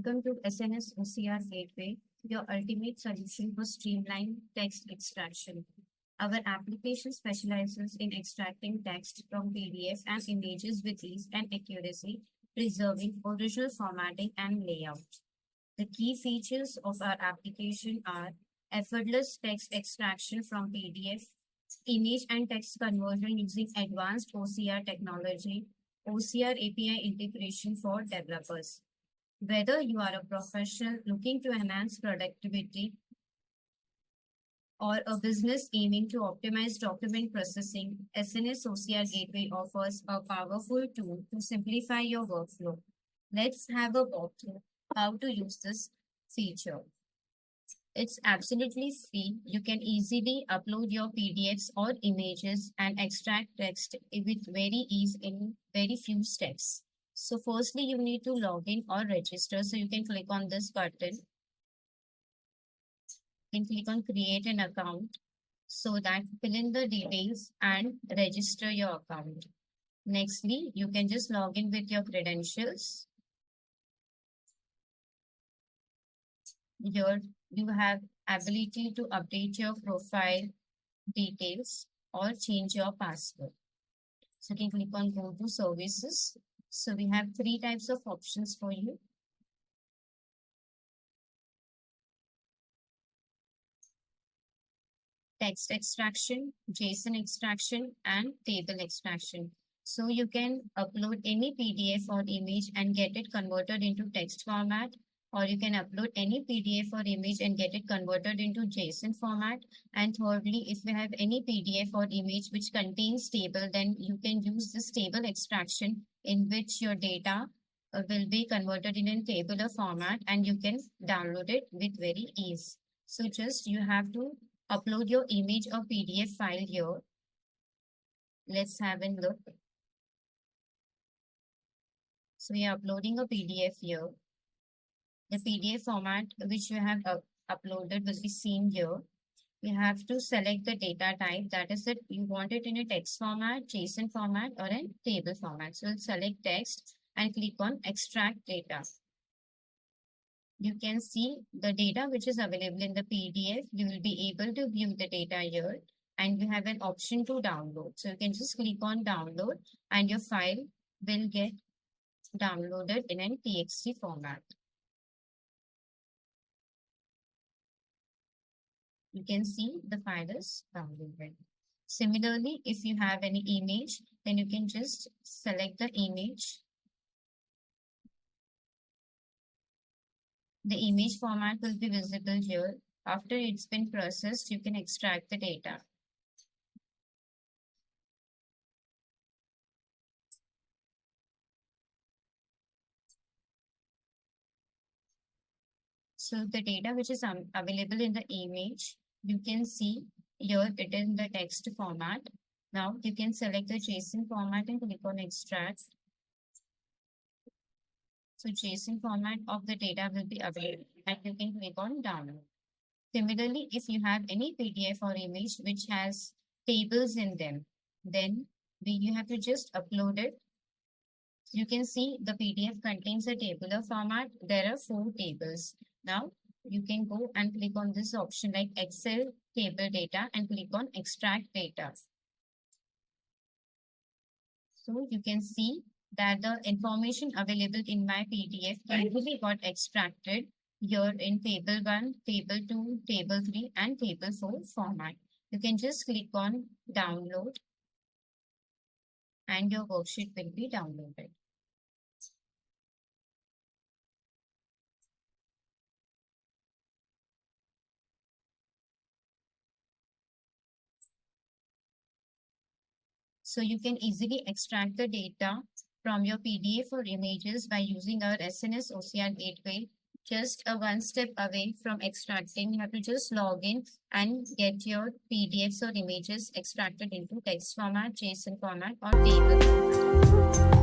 Welcome to SNS OCR Gateway, your ultimate solution for streamlined text extraction. Our application specializes in extracting text from PDF and images with ease and accuracy, preserving original formatting and layout. The key features of our application are effortless text extraction from PDF, image and text conversion using advanced OCR technology, OCR API integration for developers. Whether you are a professional looking to enhance productivity or a business aiming to optimize document processing, SNS OCR Gateway offers a powerful tool to simplify your workflow. Let's have a walkthrough how to use this feature. It's absolutely free. You can easily upload your PDFs or images and extract text with very ease in very few steps. So firstly, you need to log in or register. So you can click on this button. You can click on create an account so that fill in the details and register your account. Nextly, you can just log in with your credentials. Here you have ability to update your profile details or change your password. So you can click on go to services. So we have three types of options for you. Text extraction, JSON extraction, and table extraction. So you can upload any PDF or image and get it converted into text format, or you can upload any PDF or image and get it converted into JSON format. And thirdly, if you have any PDF or image which contains table, then you can use this table extraction in which your data will be converted in a tabular format and you can download it with very ease. So just you have to upload your image or PDF file here. Let's have a look. So we are uploading a PDF here. The PDF format which you have uploaded will be seen here. You have to select the data type, that is that you want it in a text format, JSON format, or a table format. So we'll select text and click on extract data. You can see the data which is available in the PDF. You will be able to view the data here and you have an option to download. So you can just click on download and your file will get downloaded in a TXT format. You can see the file is downloaded. Similarly, if you have any image, then you can just select the image. The image format will be visible here. After it's been processed, you can extract the data. So the data which is available in the image, you can see here it is in the text format. Now you can select the JSON format and click on extract. So JSON format of the data will be available and you can click on download. Similarly, if you have any PDF or image which has tables in them, then you have to just upload it. You can see the PDF contains a tabular format. There are 4 tables. Now you can go and click on this option like Excel table data and click on extract data. So you can see that the information available in my PDF easily got extracted here in table 1, table 2, table 3 and table 4 format. You can just click on download and your worksheet will be downloaded. So you can easily extract the data from your PDF or images by using our SNS OCR Gateway. Just a one step away from extracting, you have to just log in and get your PDFs or images extracted into text format, JSON format, or table format.